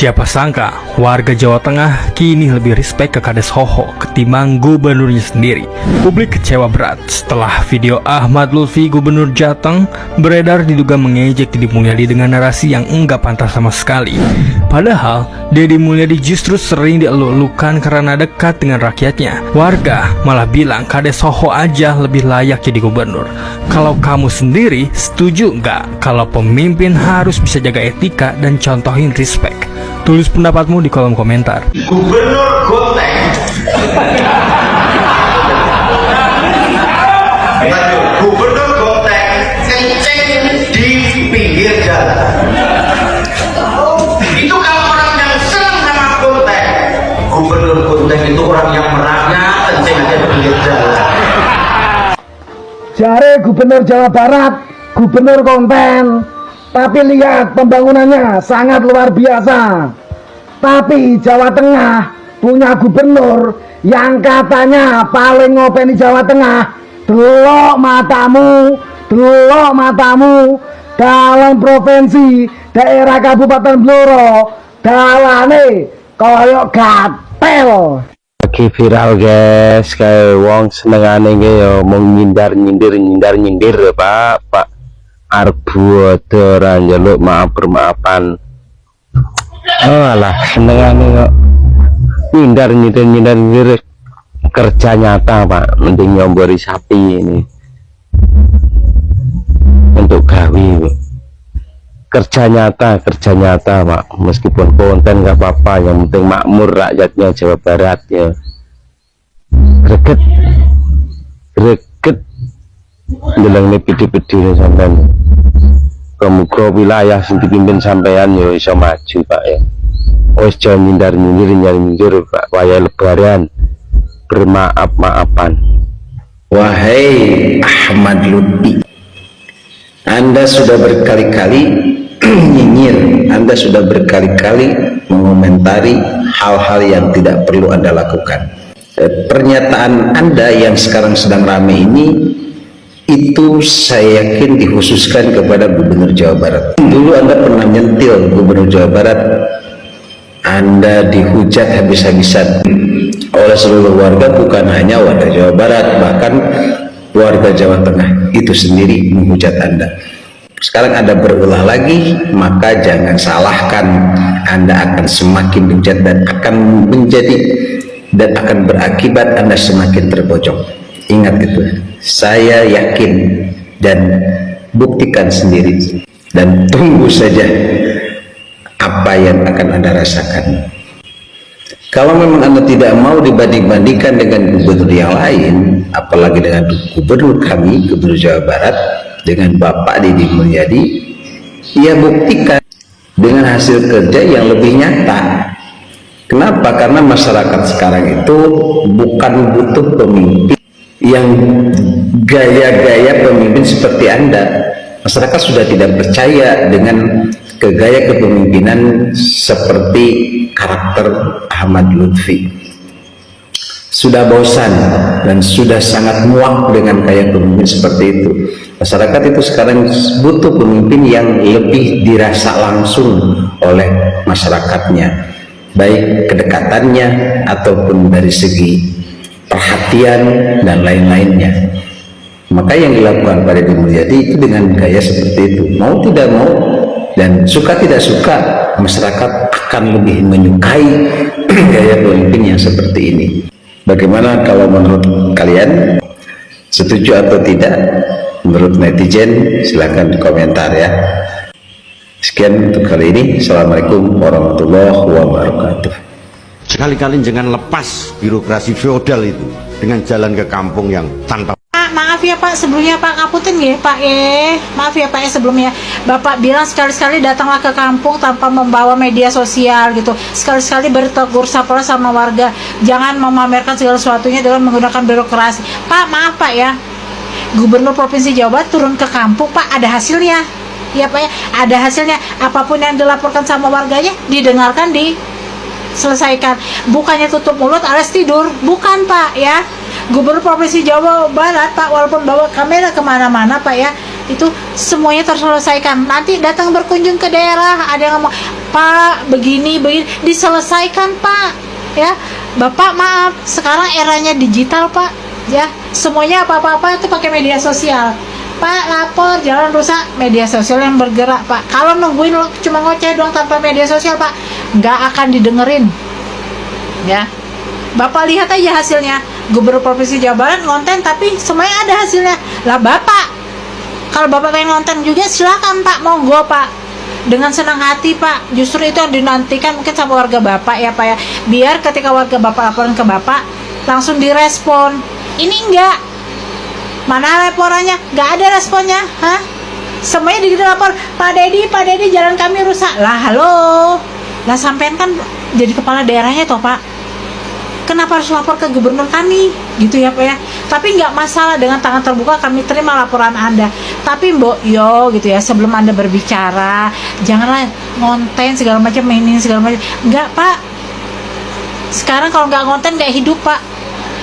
Siapa sangka warga Jawa Tengah kini lebih respect ke Kades Hoho ketimbang gubernurnya sendiri. Publik kecewa berat setelah video Ahmad Lutfi gubernur Jateng beredar diduga mengejek Deddy Mulyadi dengan narasi yang enggak pantas sama sekali. Padahal Deddy Mulyadi justru sering dieluk-elukan karena dekat dengan rakyatnya. Warga malah bilang Kades Hoho aja lebih layak jadi gubernur. Kalau kamu sendiri setuju nggak kalau pemimpin harus bisa jaga etika dan contohin respect? Tulis pendapatmu di kolom komentar. Gubernur Goteng. Gubernur Goteng kencing di pinggir jalan. Itu kalau orang yang senang sama Goteng. Gubernur Goteng itu orang yang merahnya kencing aja di pinggir jalan. Jare Gubernur Jawa Barat, Gubernur Konten, tapi lihat pembangunannya sangat luar biasa. Tapi Jawa Tengah punya gubernur yang katanya paling ngopeni Jawa Tengah. Delok matamu dalam provinsi daerah Kabupaten Blora dalane koyok gatel. Lagi viral guys, kayak wong senengane yo mau nyindir pak arbu ora njaluk maaf bermaafan. Oh alah senengane kok nyindir kerja nyata pak, mending nyombori sapi ini untuk gawe kerja nyata pak, meskipun konten gak apa-apa, yang penting makmur rakyatnya Jawa Barat ya. Greget ndeleng pidi-pidi sampean muga wilayah sing dipimpin sampean ya iso maju pak ya. Wis aja nyindir pak, waya lebaran bermaaf-maafan. Wahai Ahmad Lutfi, Anda sudah berkali-kali nyinyir, Anda sudah berkali-kali mengomentari hal-hal yang tidak perlu Anda lakukan. Pernyataan Anda yang sekarang sedang ramai ini, itu saya yakin dikhususkan kepada Gubernur Jawa Barat. Dulu Anda pernah nyentil Gubernur Jawa Barat, Anda dihujat habis-habisan oleh seluruh warga, bukan hanya warga Jawa Barat, bahkan warga Jawa Tengah itu sendiri menghujat Anda. Sekarang Anda berulah lagi, maka jangan salahkan, Anda akan semakin dihujat dan akan berakibat Anda semakin terpojok. Ingat itu, saya yakin dan buktikan sendiri, dan tunggu saja apa yang akan Anda rasakan. Kalau memang Anda tidak mau dibanding-bandingkan dengan gubernur yang lain, apalagi dengan gubernur kami, Gubernur Jawa Barat, dengan Bapak Deddy Mulyadi, ya buktikan dengan hasil kerja yang lebih nyata. Kenapa? Karena masyarakat sekarang itu bukan butuh pemimpin yang gaya-gaya pemimpin seperti Anda. Masyarakat sudah tidak percaya dengan gaya kepemimpinan seperti karakter Ahmad Lutfi. Sudah bosan dan sudah sangat muak dengan gaya pemimpin seperti itu. Masyarakat itu sekarang butuh pemimpin yang lebih dirasa langsung oleh masyarakatnya, baik kedekatannya ataupun dari segi perhatian dan lain-lainnya. Maka yang dilakukan pada Deddy Mulyadi itu dengan gaya seperti itu, mau tidak mau dan suka tidak suka, masyarakat akan lebih menyukai gaya pemimpin yang seperti ini. Bagaimana kalau menurut kalian? Setuju atau tidak? Menurut netizen silahkan komentar ya. Sekian untuk kali ini. Assalamualaikum warahmatullahi wabarakatuh. Sekali-kali jangan lepas birokrasi feodal itu dengan jalan ke kampung yang tanpa. Maaf ya Pak, sebelumnya Pak ngapunten ya Pak maaf ya Pak ya, sebelumnya Bapak bilang sekali-sekali datanglah ke kampung tanpa membawa media sosial gitu, sekali-sekali bertegur sapa sama warga, jangan memamerkan segala sesuatunya dengan menggunakan birokrasi. Pak maaf Pak ya, Gubernur Provinsi Jawa Barat turun ke kampung Pak, ada hasilnya ya Pak ya, ada hasilnya. Apapun yang dilaporkan sama warganya didengarkan, diselesaikan, bukannya tutup mulut alias tidur, bukan Pak ya. Gubernur Provinsi Jawa Barat Pak, walaupun bawa kamera kemana-mana Pak ya, itu semuanya terselesaikan. Nanti datang berkunjung ke daerah, ada yang ngomong, Pak begini diselesaikan Pak, ya Bapak maaf, sekarang eranya digital Pak, ya semuanya apa-apa itu pakai media sosial. Pak lapor jalan rusak, media sosial yang bergerak Pak. Kalau nungguin cuma ngoceh doang tanpa media sosial Pak, nggak akan didengerin, ya. Bapak lihat aja hasilnya, Gubernur Provinsi Jawa Barat ngonten tapi semuanya ada hasilnya. Lah Bapak, kalau Bapak pengen ngonten juga silakan Pak, monggo Pak, dengan senang hati Pak. Justru itu yang dinantikan mungkin sama warga Bapak ya Pak ya, biar ketika warga Bapak laporan ke Bapak langsung direspon. Ini enggak, mana laporannya, nggak ada responnya, hah? Semuanya dilapor, Pak Dedi jalan kami rusak. Lah halo, lah sampean kan jadi kepala daerahnya toh Pak, kenapa harus lapor ke gubernur kami gitu ya Pak ya? Tapi nggak masalah, dengan tangan terbuka kami terima laporan Anda. Tapi Mbok Yo gitu ya, sebelum Anda berbicara janganlah ngonten segala macam, mainin segala macam. Nggak Pak, sekarang kalau nggak ngonten nggak hidup Pak,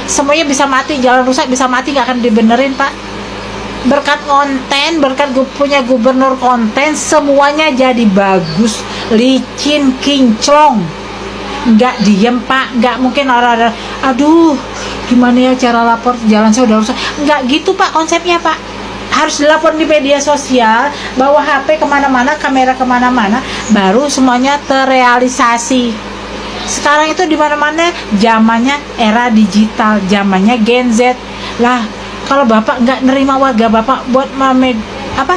semuanya bisa mati, jalan rusak bisa mati, nggak akan dibenerin Pak. Berkat konten, berkat punya gubernur konten, semuanya jadi bagus, licin, kinclong. Nggak diem Pak, nggak mungkin orang-orang aduh gimana ya cara lapor jalan saya udah rusak, nggak gitu Pak konsepnya Pak. Harus dilapor di media sosial, bawa HP kemana-mana, kamera kemana-mana, baru semuanya terrealisasi. Sekarang itu di mana-mana zamannya era digital, zamannya Gen Z. Lah kalau Bapak nggak nerima warga Bapak buat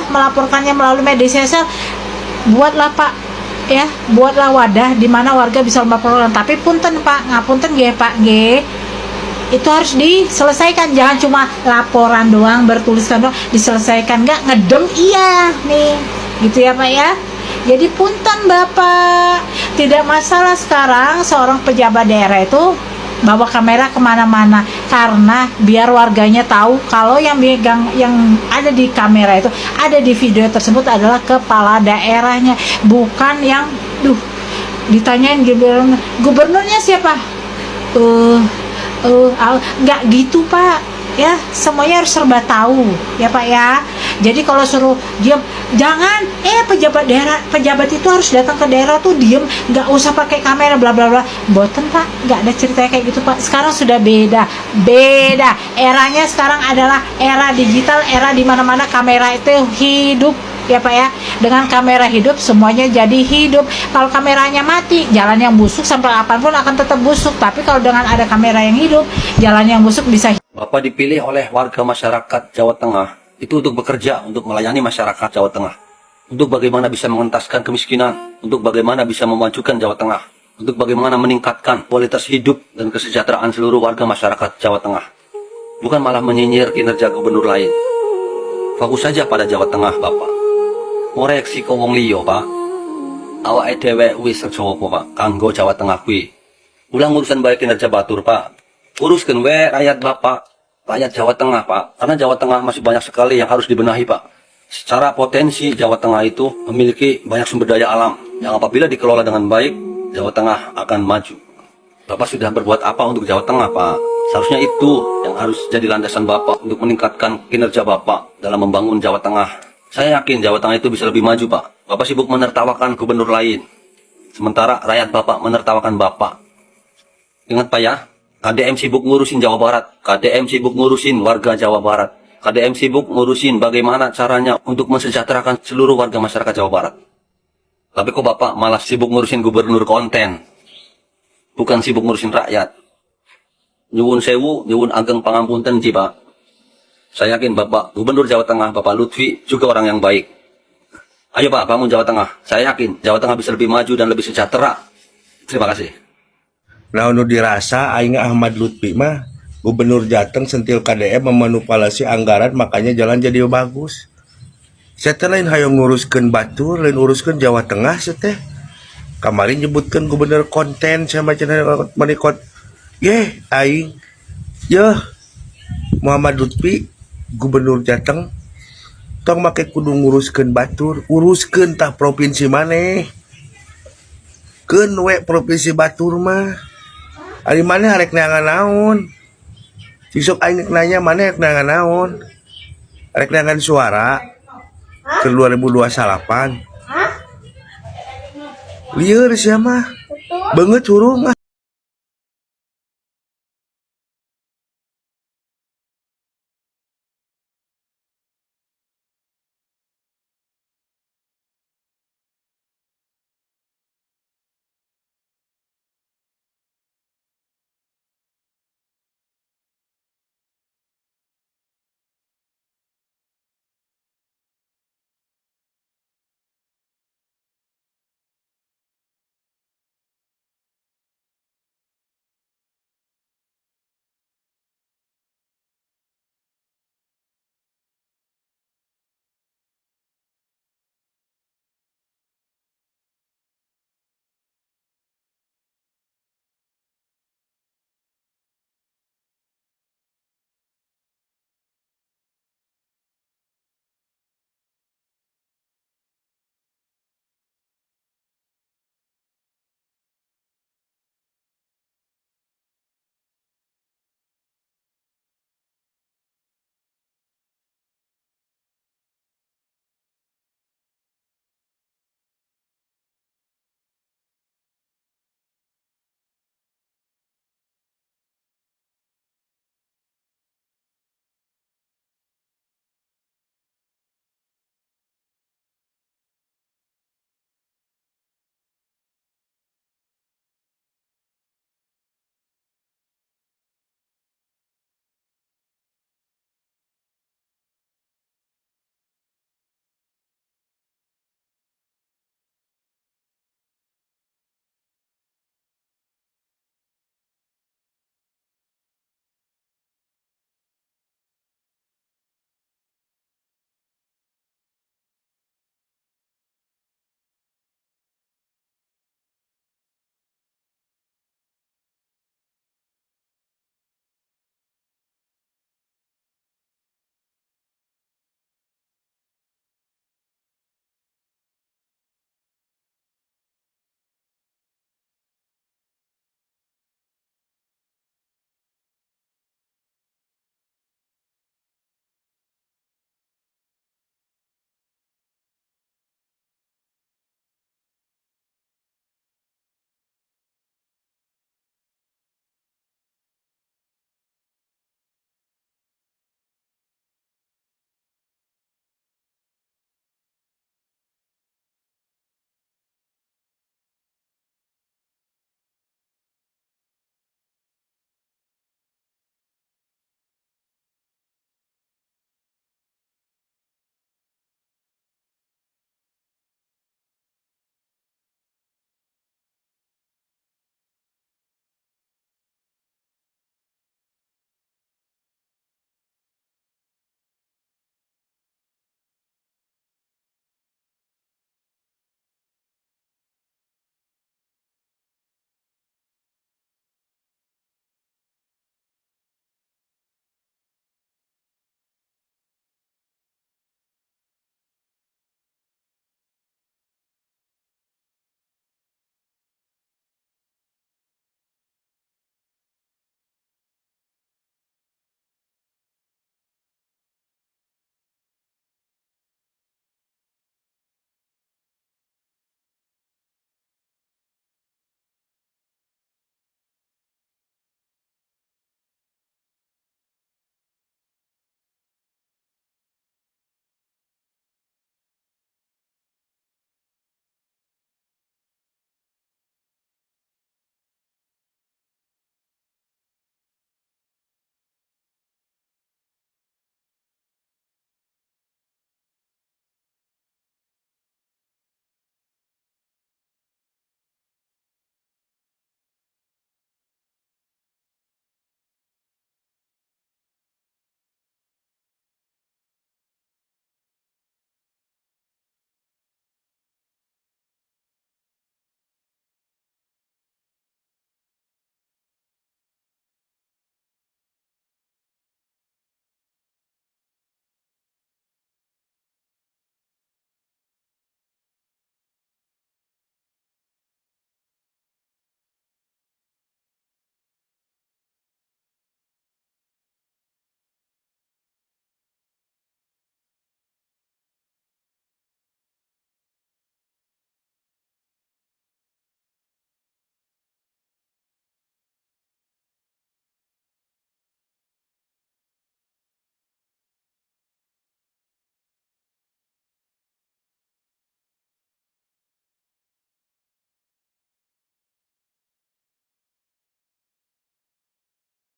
melaporkannya melalui media sosial, buatlah Pak, ya buatlah wadah di mana warga bisa melaporkan. Tapi punten Pak, ngapunten nggih Pak nggih, itu harus diselesaikan, jangan cuma laporan doang, bertuliskan doang, diselesaikan nggak ngedem iya nih gitu ya Pak ya. Jadi punten Bapak, tidak masalah sekarang seorang pejabat daerah itu bawa kamera kemana-mana, karena biar warganya tahu kalau yang megang, yang ada di kamera itu, ada di video tersebut adalah kepala daerahnya, bukan yang ditanyain gubernurnya siapa, nggak gitu Pak ya. Semuanya harus serba tahu ya Pak ya. Jadi kalau suruh diam, jangan pejabat daerah, pejabat itu harus datang ke daerah tuh diem, nggak usah pakai kamera bla bla bla. Boten Pak, nggak ada ceritanya kayak gitu Pak. Sekarang sudah beda eranya. Sekarang adalah era digital, era di mana mana kamera itu hidup ya Pak ya. Dengan kamera hidup semuanya jadi hidup. Kalau kameranya mati, jalan yang busuk sampai kapanpun akan tetap busuk. Tapi kalau dengan ada kamera yang hidup, jalan yang busuk bisa. Bapak dipilih oleh warga masyarakat Jawa Tengah itu untuk bekerja, untuk melayani masyarakat Jawa Tengah, untuk bagaimana bisa mengentaskan kemiskinan, untuk bagaimana bisa memajukan Jawa Tengah, untuk bagaimana meningkatkan kualitas hidup dan kesejahteraan seluruh warga masyarakat Jawa Tengah. Bukan malah menyinyir kinerja gubernur lain. Fokus saja pada Jawa Tengah Bapak. Ngoreksi ke wong liya Pak. Awake dhewe wis kerja apa Pak kanggo Jawa Tengah kuwi. Ulang urusan baik kinerja batur Pak. Uruskan rakyat Bapak, rakyat Jawa Tengah Pak, karena Jawa Tengah masih banyak sekali yang harus dibenahi Pak. Secara potensi Jawa Tengah itu memiliki banyak sumber daya alam yang apabila dikelola dengan baik, Jawa Tengah akan maju. Bapak sudah berbuat apa untuk Jawa Tengah Pak? Seharusnya itu yang harus jadi landasan Bapak untuk meningkatkan kinerja Bapak dalam membangun Jawa Tengah. Saya yakin Jawa Tengah itu bisa lebih maju Pak. Bapak sibuk menertawakan gubernur lain, sementara rakyat Bapak menertawakan Bapak. Ingat Pak ya, KDM sibuk ngurusin Jawa Barat, KDM sibuk ngurusin warga Jawa Barat, KDM sibuk ngurusin bagaimana caranya untuk mensejahterakan seluruh warga masyarakat Jawa Barat. Tapi kok Bapak malah sibuk ngurusin gubernur konten, bukan sibuk ngurusin rakyat. Nyuwun sewu, nyuwun ageng pangampunten ji Pak. Saya yakin Bapak Gubernur Jawa Tengah, Bapak Lutfi juga orang yang baik. Ayo Pak, bangun Jawa Tengah. Saya yakin Jawa Tengah bisa lebih maju dan lebih sejahtera. Terima kasih. Nah, anu dirasa aing Ahmad Lutfi mah gubernur Jateng sentil KDM memanipulasi anggaran, makanya jalan jadi bagus. Saya lain hayang nguruskeun batur, lain uruskeun Jawa Tengah teh. Kemarin nyebutkeun gubernur konten, saya macam manikot. Aing Muhammad Lutfi gubernur Jateng tong make kudu nguruskeun batur, uruskeun tah provinsi maneh. Keun we provinsi batur mah. Ari maneh arek neangan naon? Sisok aing nanya maneh arek neangan naon? Arek neangan suara. ke 2028. Lieur sih mah banget curung mah.